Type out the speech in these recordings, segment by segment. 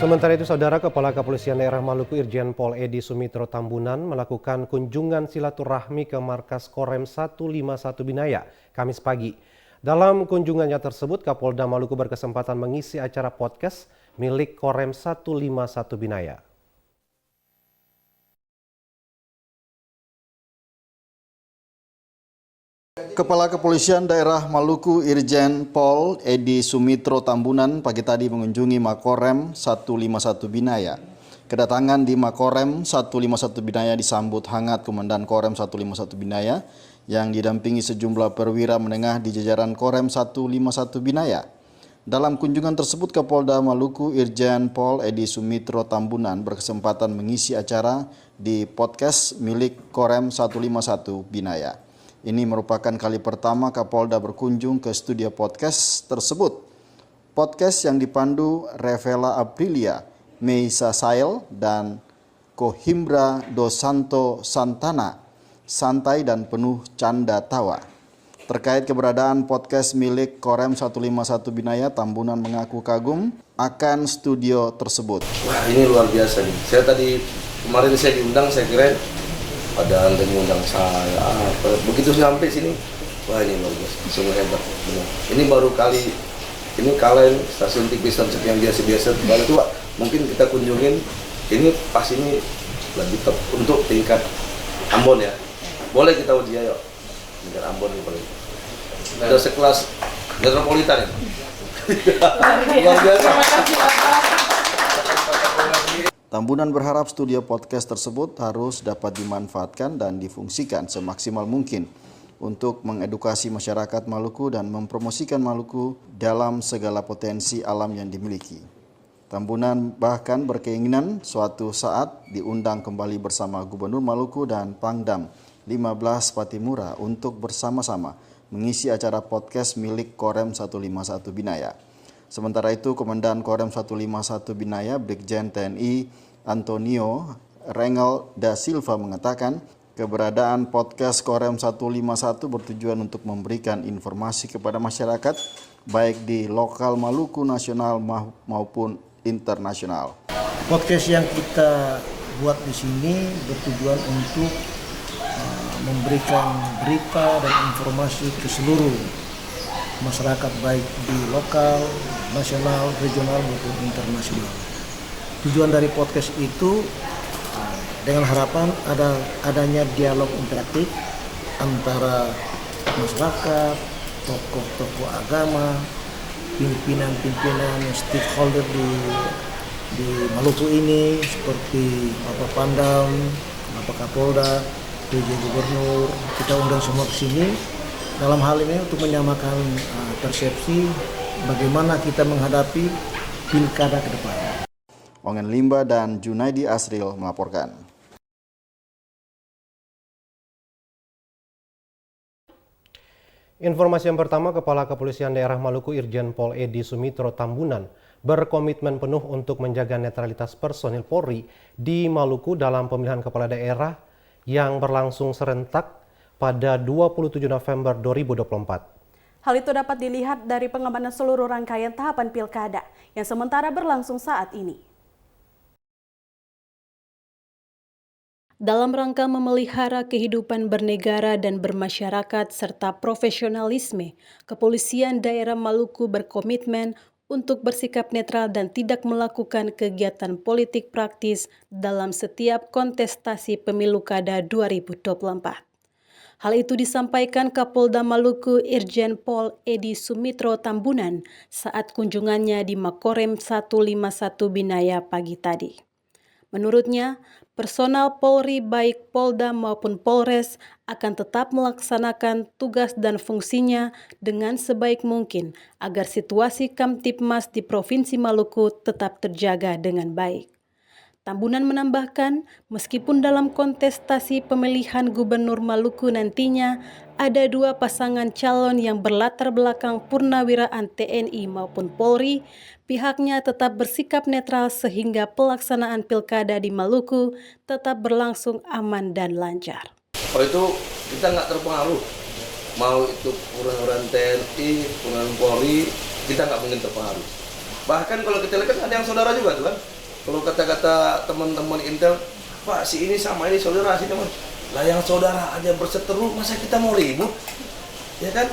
Sementara itu, Saudara, Kepala Kepolisian Daerah Maluku Irjen Pol Edi Sumitro Tambunan melakukan kunjungan silaturahmi ke markas Korem 151 Binaya, Kamis pagi. Dalam kunjungannya tersebut, Kapolda Maluku berkesempatan mengisi acara podcast milik Korem 151 Binaya. Kepala Kepolisian Daerah Maluku Irjen Pol Edi Sumitro Tambunan pagi tadi mengunjungi Makorem 151 Binaya. Kedatangan di Makorem 151 Binaya disambut hangat Komandan Korem 151 Binaya yang didampingi sejumlah perwira menengah di jajaran Korem 151 Binaya. Dalam kunjungan tersebut, Kapolda Maluku Irjen Pol Edi Sumitro Tambunan berkesempatan mengisi acara di podcast milik Korem 151 Binaya. Ini merupakan kali pertama Kapolda berkunjung ke studio podcast tersebut. Podcast yang dipandu Revela Aprilia, Meisa Sail, dan Cohimbra Dos Santo Santana, santai dan penuh canda tawa. Terkait keberadaan podcast milik Korem 151 Binaya, Tambunan mengaku kagum akan studio tersebut. Wah, ini luar biasa nih. Kemarin saya diundang, saya kira ada yang mengundang saya. Begitu sampai sini, wah ini luar biasa, sungguh hebat. Benar. Ini baru kali, ini kalian stasiun TV yang biasa-biasa. Kalau itu mungkin kita kunjungin, ini pas ini lebih top untuk tingkat Ambon ya. Boleh kita uji ayo, tingkat Ambon ini boleh. Ada sekelas metropolitan ini. Luar biasa. Tambunan berharap studio podcast tersebut harus dapat dimanfaatkan dan difungsikan semaksimal mungkin untuk mengedukasi masyarakat Maluku dan mempromosikan Maluku dalam segala potensi alam yang dimiliki. Tambunan bahkan berkeinginan suatu saat diundang kembali bersama Gubernur Maluku dan Pangdam 15 Patimura untuk bersama-sama mengisi acara podcast milik Korem 151 Binaya. Sementara itu, Komandan Korem 151 Binaya, Brigjen TNI Antonio Rengel da Silva mengatakan keberadaan podcast Korem 151 bertujuan untuk memberikan informasi kepada masyarakat baik di lokal Maluku, nasional maupun internasional. Podcast yang kita buat di sini bertujuan untuk memberikan berita dan informasi ke seluruh masyarakat baik di lokal, nasional, regional maupun internasional. Tujuan dari podcast itu dengan harapan adanya dialog interaktif antara masyarakat, tokoh-tokoh agama, pimpinan-pimpinan stakeholder di Maluku ini seperti Bapak Pangdam, Bapak Kapolda, PJ Gubernur. Kita undang semua ke sini dalam hal ini untuk menyamakan persepsi bagaimana kita menghadapi pilkada ke depan. Ongen Limba dan Junaidi Asril melaporkan. Informasi yang pertama, Kepala Kepolisian Daerah Maluku Irjen Pol Edi Sumitro Tambunan berkomitmen penuh untuk menjaga netralitas personil Polri di Maluku dalam pemilihan kepala daerah yang berlangsung serentak pada 27 November 2024. Hal itu dapat dilihat dari pengamanan seluruh rangkaian tahapan pilkada yang sementara berlangsung saat ini. Dalam rangka memelihara kehidupan bernegara dan bermasyarakat serta profesionalisme, Kepolisian Daerah Maluku berkomitmen untuk bersikap netral dan tidak melakukan kegiatan politik praktis dalam setiap kontestasi pemilu kada 2024. Hal itu disampaikan Kapolda Maluku Irjen Pol Edi Sumitro Tambunan saat kunjungannya di Makorem 151 Binaya pagi tadi. Menurutnya, personal Polri baik Polda maupun Polres akan tetap melaksanakan tugas dan fungsinya dengan sebaik mungkin agar situasi Kamtipmas di Provinsi Maluku tetap terjaga dengan baik. Tambunan menambahkan, meskipun dalam kontestasi pemilihan Gubernur Maluku nantinya ada dua pasangan calon yang berlatar belakang purnawiraan TNI maupun Polri, pihaknya tetap bersikap netral sehingga pelaksanaan pilkada di Maluku tetap berlangsung aman dan lancar. Oh itu kita nggak terpengaruh, mau itu purnawirawan TNI, purnawirawan Polri, kita nggak mungkin terpengaruh. Bahkan kalau kita lihat kan ada yang saudara juga tuh kan. Kalau kata-kata teman-teman Intel, Pak si ini sama ini saudara, si teman. Lah yang saudara aja berseteru, masa kita mau ribut? Ya kan?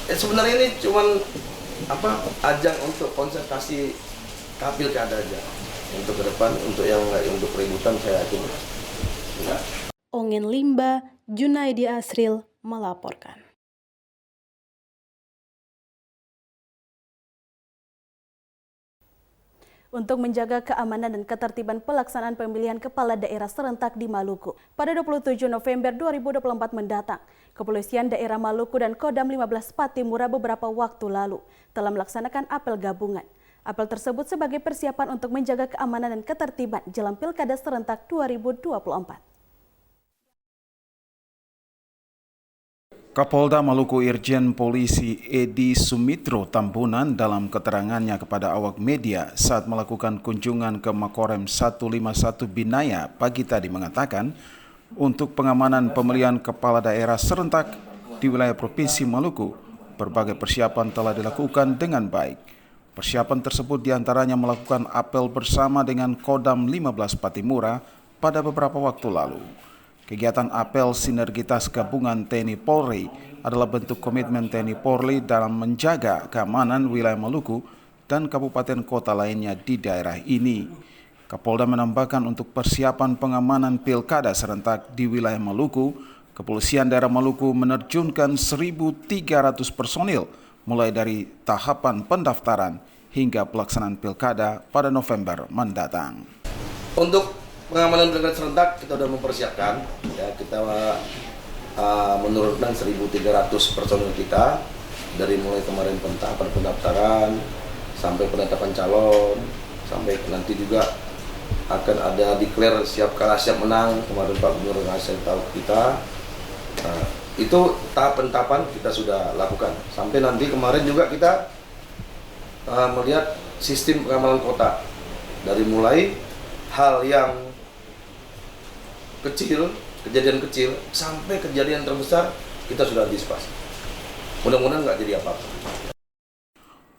Sebenarnya ini cuman ajang untuk konsentrasi pilkada aja. Untuk ke depan, untuk keributan saya yakin enggak. Ongen Limba, Junaidi Asril melaporkan. Untuk menjaga keamanan dan ketertiban pelaksanaan pemilihan kepala daerah serentak di Maluku pada 27 November 2024 mendatang, Kepolisian Daerah Maluku dan Kodam 15 Patimura beberapa waktu lalu telah melaksanakan apel gabungan. Apel tersebut sebagai persiapan untuk menjaga keamanan dan ketertiban jelang Pilkada serentak 2024. Kapolda Maluku Irjen Polisi Edi Sumitro Tambunan dalam keterangannya kepada awak media saat melakukan kunjungan ke Makorem 151 Binaya pagi tadi mengatakan untuk pengamanan pemilihan kepala daerah serentak di wilayah Provinsi Maluku, berbagai persiapan telah dilakukan dengan baik. Persiapan tersebut diantaranya melakukan apel bersama dengan Kodam 15 Patimura pada beberapa waktu lalu. Kegiatan apel sinergitas gabungan TNI Polri adalah bentuk komitmen TNI Polri dalam menjaga keamanan wilayah Maluku dan kabupaten kota lainnya di daerah ini. Kapolda menambahkan untuk persiapan pengamanan pilkada serentak di wilayah Maluku, Kepolisian Daerah Maluku menerjunkan 1.300 personil mulai dari tahapan pendaftaran hingga pelaksanaan pilkada pada November mendatang. Untuk pengamanan pilkada serentak kita sudah mempersiapkan, ya kita menurunkan 1.300 personil kita dari mulai kemarin tahapan pendaftaran sampai penetapan calon, sampai nanti juga akan ada declare siap kalah siap menang. Kemarin Pak Gubernur ngasih tahu kita, itu tahapan-tahapan kita sudah lakukan. Sampai nanti kemarin juga kita melihat sistem pengamanan kota dari mulai hal yang kecil, kejadian kecil sampai kejadian terbesar kita sudah antisipasi. Mudah-mudahan nggak jadi apa-apa.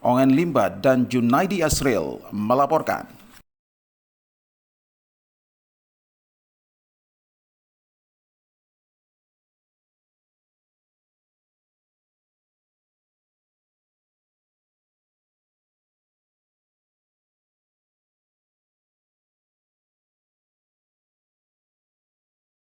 Ongen Limba dan Junaidi Asril melaporkan.